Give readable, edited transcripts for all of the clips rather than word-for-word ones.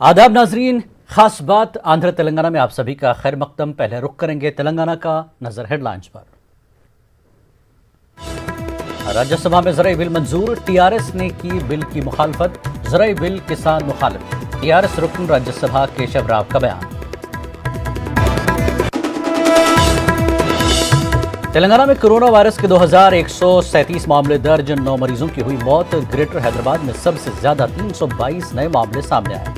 आदाब नाजरीन, खास बात आंध्र तेलंगाना में आप सभी का खैर मकदम। पहले रुख करेंगे तेलंगाना का, नजर हेडलाइंस पर। राज्यसभा में ज़राई बिल मंजूर, टीआरएस ने की बिल की मुखालफत। ज़राई बिल किसान मुखालिफ, टीआरएस रुकन राज्यसभा केशव राव का बयान। तेलंगाना में कोरोना वायरस के 2137 मामले दर्ज, 9 मरीजों की हुई मौत। ग्रेटर हैदराबाद में सबसे ज्यादा 322 नए मामले सामने आए।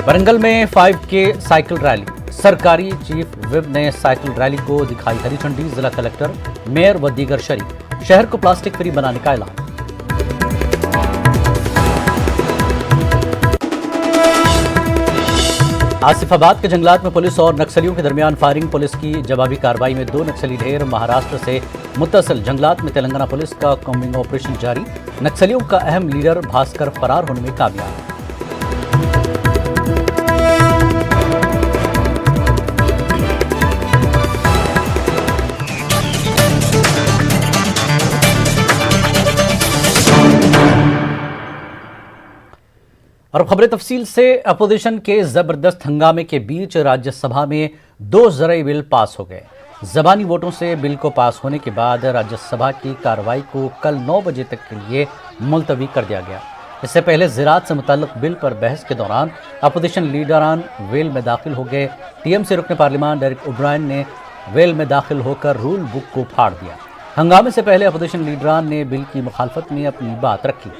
वरंगल में 5K साइकिल रैली, सरकारी चीफ विप ने साइकिल रैली को दिखाई हरी झंडी। जिला कलेक्टर, मेयर व दीगर शरीक। शहर को प्लास्टिक फ्री बनाने का ऐलान। आसिफाबाद के जंगलात में पुलिस और नक्सलियों के दरमियान फायरिंग। पुलिस की जवाबी कार्रवाई में 2 नक्सली ढेर। महाराष्ट्र से मुत्तसिल जंगलात में तेलंगाना पुलिस का कॉम्बिंग ऑपरेशन जारी। नक्सलियों का अहम लीडर भास्कर फरार होने में कामयाब। और खबरें तफसील से। अपोजिशन के जबरदस्त हंगामे के बीच राज्यसभा में 2 ज़राई बिल पास हो गए। ज़बानी वोटों से बिल को पास होने के बाद राज्यसभा की कार्रवाई को कल 9 बजे तक के लिए मुलतवी कर दिया गया। इससे पहले ज़राअत से मुतल्लिक बिल पर बहस के दौरान अपोजिशन लीडरान वेल में दाखिल हो गए। टीएमसी रुकन पार्लियामान डेरेक ओब्रायन ने वेल में दाखिल होकर रूल बुक को फाड़ दिया। हंगामे से पहले अपोजिशन लीडरान ने बिल की मुखालफत में अपनी बात रखी।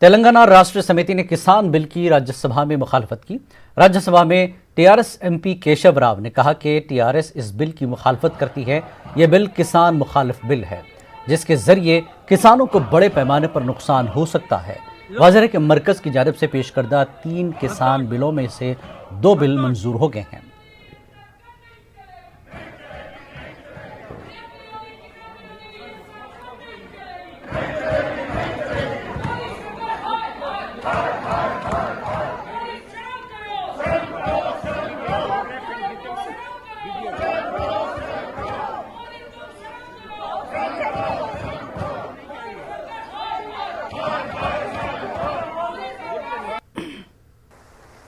तेलंगाना राष्ट्र समिति ने किसान बिल की राज्यसभा में मुखालफत की। राज्यसभा में टीआरएस एमपी केशव राव ने कहा कि टीआरएस इस बिल की मुखालफत करती है। यह बिल किसान मुखालिफ बिल है, जिसके जरिए किसानों को बड़े पैमाने पर नुकसान हो सकता है। वाज़ेह है कि मरकज की जानिब से पेश करदा 3 किसान बिलों में से 2 बिल मंजूर हो गए हैं।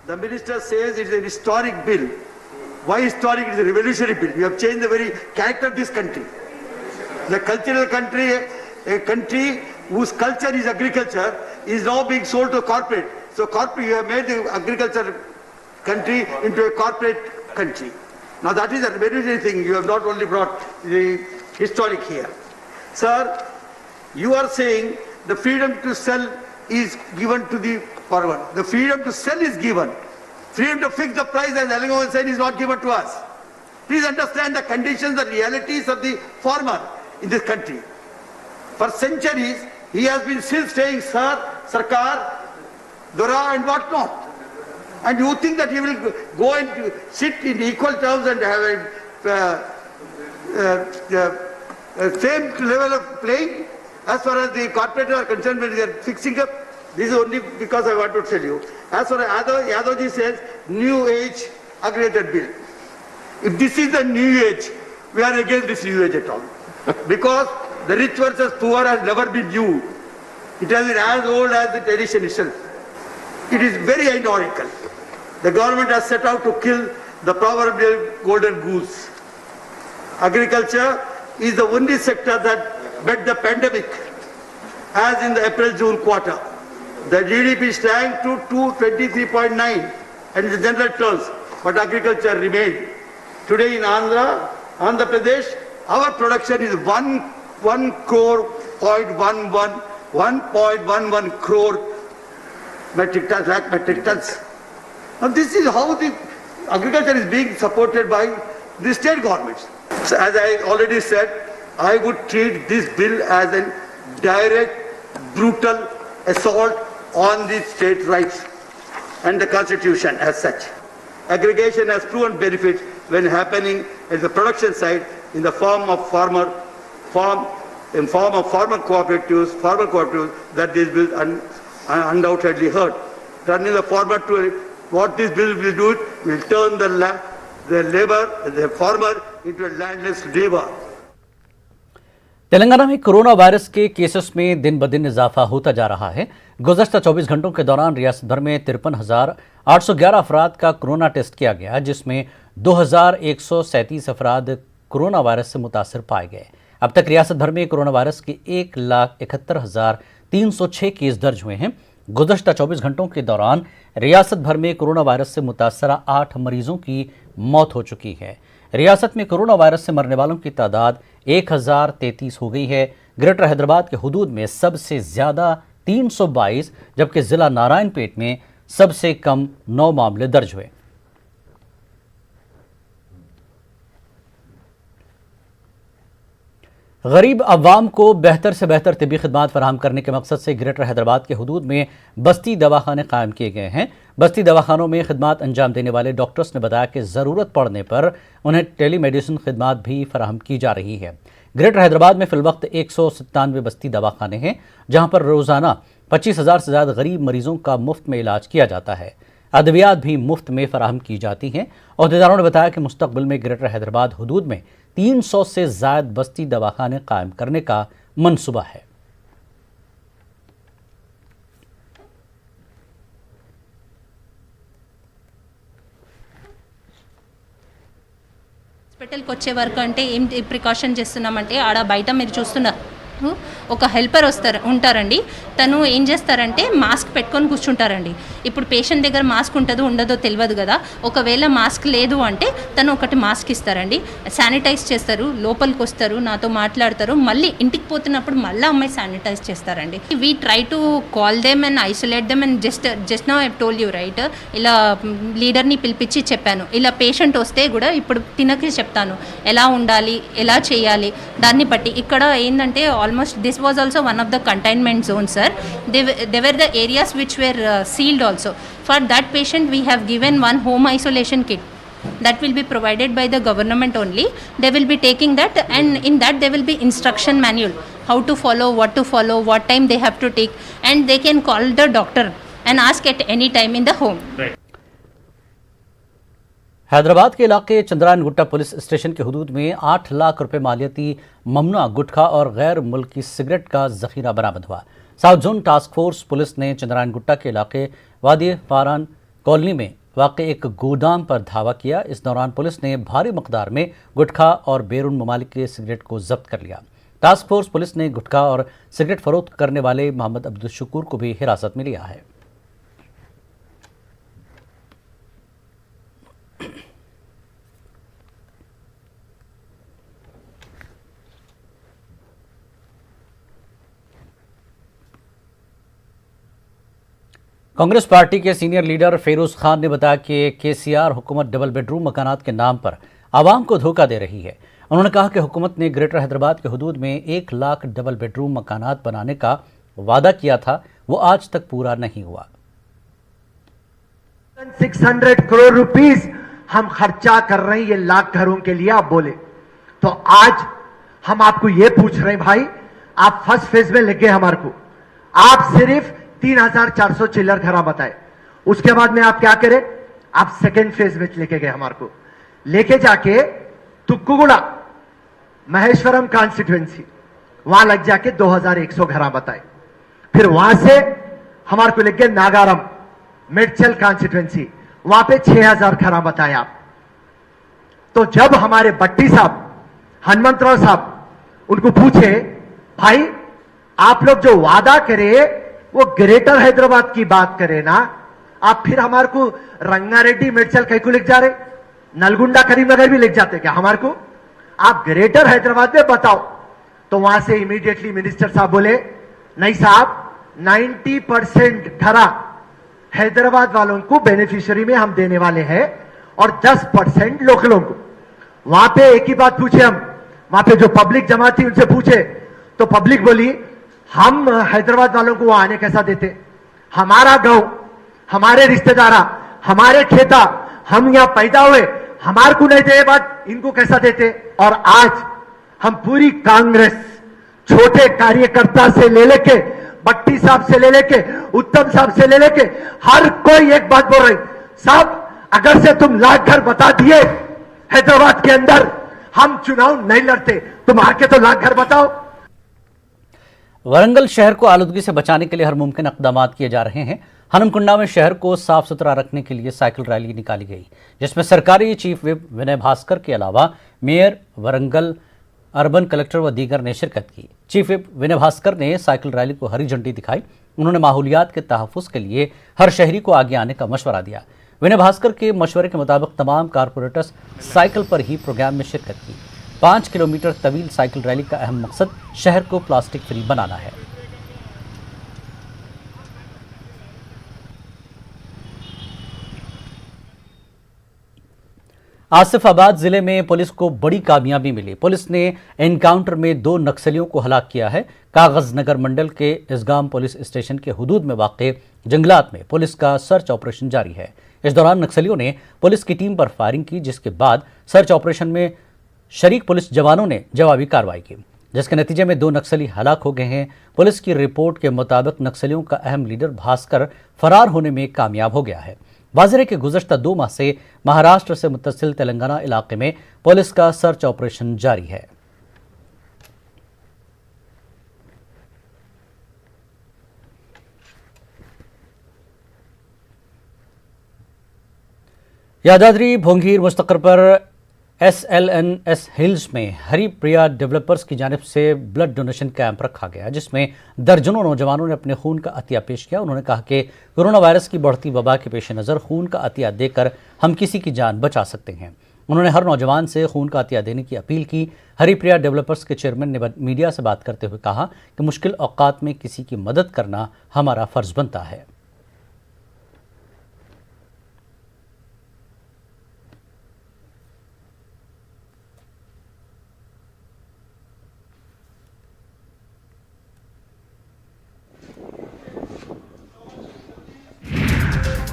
The minister says it is an historic bill. Why historic? It is a revolutionary bill. We have changed the very character of this country. The cultural country, a country whose culture is agriculture, is now being sold to corporate. So corporate, you have made the agriculture country into a corporate country. Now that is a revolutionary thing. You have not only brought the historic here. Sir, you are saying the freedom to sell is given to the farmer. The freedom to sell is given. Freedom to fix the price, as Alangovan said, is not given to us. Please understand the conditions, the realities of the farmer in this country. For centuries, he has been still saying, Sir, Sarkar, Dora and what not. And you think that he will go and sit in equal terms and have a same level of playing as far as the corporates are concerned when they are fixing up? This is only because I want to tell you. As far as Yadavji says, new age aggregated bill. If this is the new age, we are against this new age at all. Because the rich versus poor has never been new. It has been as old as the tradition itself. It is very ironical. The government has set out to kill the proverbial golden goose. Agriculture is the only sector that met the pandemic, as in the April-June quarter. The GDP sank to 223.9 and in the general terms, but agriculture remained. Today in Andhra Pradesh, our production is 1 crore 1.11 crore metric tons. Now this is how the agriculture is being supported by the state governments. So as I already said, I would treat this bill as a direct, brutal assault on the state rights and the constitution as such. Aggregation has proven benefits when happening at the production side in the form of farmer cooperatives that this bill undoubtedly hurt. turning the farmer to what this bill will do, will turn the labor, the farmer into a landless labor. Telangana में corona virus के cases में दिन ब दिन इजाफा होता जा रहा है। गुज़श्ता 24 घंटों के दौरान रियासत भर में 53,811 अफराद का कोरोना टेस्ट किया गया, जिसमें 2,137 अफराद कोरोना वायरस से मुतासर पाए गए। अब तक रियासत भर में कोरोना वायरस के 1,71,306 केस दर्ज हुए हैं। गुज़श्ता 24 घंटों के दौरान रियासत भर में कोरोना वायरस से मुतासरा 8 मरीजों की मौत हो चुकी है। रियासत में कोरोना वायरस से मरने वालों की तादाद 1,033 हो गई है। ग्रेटर हैदराबाद के हुदूद में सबसे ज़्यादा 322, जबकि ज़िला नारायणपेट में सबसे कम 9 मामले दर्ज हुए। गरीब अवाम को बेहतर से बेहतर तिबी खिदमात फराहम करने के मकसद से ग्रेटर हैदराबाद के हुदूद में बस्ती दवाखाने कायम किए गए हैं। बस्ती दवाखानों में खिदमात अंजाम देने वाले डॉक्टर्स ने बताया कि ज़रूरत पड़ने पर उन्हें टेली मेडिसिन खिदमात भी फराहम की जा रही है। ग्रेटर हैदराबाद में फिलवक्त 197 बस्ती दवाखाने हैं, जहां पर रोज़ाना 25,000 से ज़्यादा गरीब मरीजों का मुफ्त में इलाज किया जाता है। अद्वियात भी मुफ्त में फराहम की जाती हैं। अहदेदारों ने बताया कि मुस्तकबिल में ग्रेटर हैदराबाद हुदूद में 300 से ज़ायद बस्ती दवाखाने कायम करने का मंसूबा है। హాస్పిటల్కి వచ్చే వరకు అంటే ఏం ప్రికాషన్ చేస్తున్నామంటే ఆడ బయట మీరు చూస్తున్నారు ఒక హెల్పర్ ఉంటారండి. తను ఏం చేస్తారంటే మాస్క్ పెట్టుకొని కూర్చుంటారండి. ఇప్పుడు పేషెంట్ దగ్గర మాస్క్ ఉంటుందో ఉండదో తెలియదు కదా. ఒకవేళ మాస్క్ లేదు అంటే తను ఒకటి మాస్క్ ఇస్తారండి, శానిటైజ్ చేస్తారు, లోపలికి వస్తారు, నాతో మాట్లాడతారు, మళ్ళీ ఇంటికి పోతున్నప్పుడు మళ్ళీ అమ్మాయి శానిటైజ్ చేస్తారండి. We try to call them and isolate them and just now I told you right. ఇలా లీడర్ని పిలిపించి చెప్పాను, ఇలా పేషెంట్ వస్తే కూడా ఇప్పుడు తినకి చెప్తాను ఎలా ఉండాలి, ఎలా చేయాలి. దాన్ని బట్టి ఇక్కడ ఏంటంటే almost this was also one of the containment zones, sir. They were the areas which were sealed also. For that patient we have given one home isolation kit that will be provided by the government only. They will be taking that, and in that there will be instruction manual how to follow, what to follow, what time they have to take, and they can call the doctor and ask at any time in the home. Right. Hyderabad के इलाके Chandrayaan Gutta police station के हुदूद में 8 लाख रुपए मालियती ममनुआ गुटखा और गैर मुल्की cigarette का जखीरा बरामद हुआ। South zone task force police ने चंद्रायन गुट्टा के इलाके वादी फारान कॉलोनी में वाक़ एक गोदाम पर धावा किया। इस दौरान पुलिस ने भारी मकदार में गुटखा और बैरून ममालिक के सिगरेट को जब्त कर लिया। टास्क फोर्स पुलिस ने गुटखा और सिगरेट फरोख्त करने वाले मोहम्मद अब्दुल शुकूर को भी हिरासत में लिया है। कांग्रेस पार्टी के सीनियर लीडर फेरोज खान ने बताया कि केसीआर हुकूमत डबल बेडरूम मकानात के नाम पर आवाम को धोखा दे रही है। उन्होंने कहा कि हुकूमत ने ग्रेटर हैदराबाद के हुदूद में 1 लाख डबल बेडरूम मकानात बनाने का वादा किया था, वो आज तक पूरा नहीं हुआ। 600 करोड़ रुपीस हम खर्चा कर रहे हैं ये लाख घरों के लिए। आप बोले तो आज हम आपको ये पूछ रहे हैं, भाई आप फर्स्ट फेज में लग गए, हमारे को आप सिर्फ 3,400 चिल्लर घरा बताए। उसके बाद में आप क्या करें, आप सेकेंड फेज में लेके गए, हमारे को लेके जाके तुक्कुगुड़ा महेश्वरम कॉन्स्टिट्यूएंसी वहां लग जाके 2,100 घरा बताए। फिर वहां से हमारे को लेके नागारम मेडचल कॉन्स्टिट्यूएंसी वहां पे 6,000 घरा बताए आप। तो जब हमारे बट्टी साहब हनुमंतराव साहब उनको पूछे, भाई आप लोग जो वादा करे वो ग्रेटर हैदराबाद की बात करे ना, आप फिर हमारे को रंगारेड्डी मेडचल कहीं को लिख जा रहे, नलगुंडा करीमनगर भी लिख जाते क्या हमारे को? आप ग्रेटर हैदराबाद में बताओ। तो वहां से इमीडिएटली मिनिस्टर साहब बोले, नहीं साहब 90% घरा हैदराबाद वालों को बेनिफिशियरी में हम देने वाले हैं और 10% लोकलों को। वहां पे एक ही बात पूछे हम, वहां पे जो पब्लिक जमा थी उनसे पूछे तो पब्लिक बोली हम हैदराबाद वालों को वहां आने कैसा देते, हमारा गांव, हमारे रिश्तेदारा, हमारे खेता, हम यहां पैदा हुए, हमारे को नहीं दे बात इनको कैसा देते। और आज हम पूरी कांग्रेस छोटे कार्यकर्ता से ले लेके भट्टी साहब से ले लेके उत्तम साहब से ले लेके हर कोई एक बात बोल रहे, साहब अगर से तुम लाख घर बता दिए हैदराबाद के अंदर, हम चुनाव नहीं लड़ते, तुम आके तो लाख घर बताओ। वरंगल शहर को आलूदगी से बचाने के लिए हर मुमकिन इक़दाम किए जा रहे हैं। हनमकुंडा में शहर को साफ सुथरा रखने के लिए साइकिल रैली निकाली गई, जिसमें सरकारी चीफ विप विनय भास्कर के अलावा मेयर वरंगल, अर्बन कलेक्टर व दीगर ने शिरकत की। चीफ विप विनय भास्कर ने साइकिल रैली को हरी झंडी दिखाई। उन्होंने माहौलियात के तहफ़्फ़ुज़ के लिए हर शहरी को आगे आने का मशवरा दिया। विनय भास्कर के मशवरे के मुताबिक तमाम कारपोरेटर्स साइकिल पर ही प्रोग्राम में शिरकत की। 5 किलोमीटर तवील साइकिल रैली का अहम मकसद शहर को प्लास्टिक फ्री बनाना है। आसिफाबाद जिले में पुलिस को बड़ी कामयाबी मिली। पुलिस ने एनकाउंटर में 2 नक्सलियों को हलाक किया है। कागज नगर मंडल के इसगाम पुलिस स्टेशन के हुदूद में वाक़े जंगलात में पुलिस का सर्च ऑपरेशन जारी है। इस दौरान नक्सलियों ने पुलिस की टीम पर फायरिंग की, जिसके बाद सर्च ऑपरेशन में शरीक पुलिस जवानों ने जवाबी कार्रवाई की, जिसके नतीजे में 2 नक्सली हलाक हो गए हैं। पुलिस की रिपोर्ट के मुताबिक नक्सलियों का अहम लीडर भास्कर फरार होने में कामयाब हो गया है। वाज़ेह के गुज़श्ता 2 माह से महाराष्ट्र से मुत्तसिल तेलंगाना इलाके में पुलिस का सर्च ऑपरेशन जारी है। यादाद्री भोंगीर मुस्तकर पर SLNS हिल्स में हरिप्रिया डेवलपर्स की जानिब से ब्लड डोनेशन कैंप रखा गया, जिसमें दर्जनों नौजवानों ने अपने खून का अतिया पेश किया। उन्होंने कहा कि कोरोना वायरस की बढ़ती वबा के पेश नज़र खून का अतिया देकर हम किसी की जान बचा सकते हैं। उन्होंने हर नौजवान से खून का अतिया देने की अपील की। हरिप्रिया डेवलपर्स के चेयरमैन ने मीडिया से बात करते हुए कहा कि मुश्किल औकात में किसी की मदद करना हमारा फ़र्ज़ बनता है।